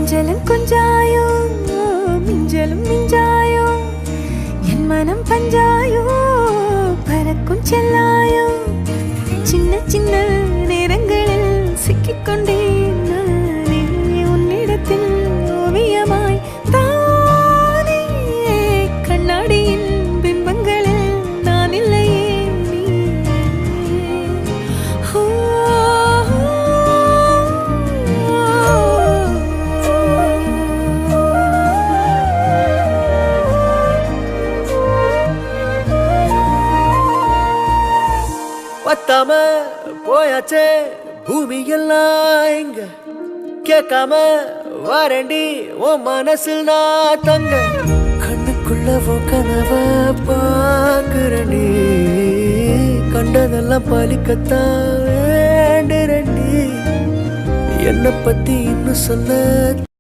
கொஞ்சலும் கொஞ்சாயோ மிஞ்சலும் மிஞ்சாயோ என் மனம் பஞ்சாயோ பறக்கும் செல்லாயோ சின்ன சின்ன நேரங்களில் சிக்கிக்கொண்டேன் நானே உன்னிடத்தில் ஓவியமாய் தானே கண்ணாடியின் பிம்பங்களில் நான் இல்லையே நீ பத்தாம போயாச்சே பூமி எல்லாம் இங்க கேட்காம வாரண்டி உன் மனசில் நான் தங்க கண்ணுக்குள்ள கனவ பாக்குறண்டி கண்டதெல்லாம் பலிக்கத்தான் வேண்டுறண்டி என்னை பத்தி இன்னும் சொல்ல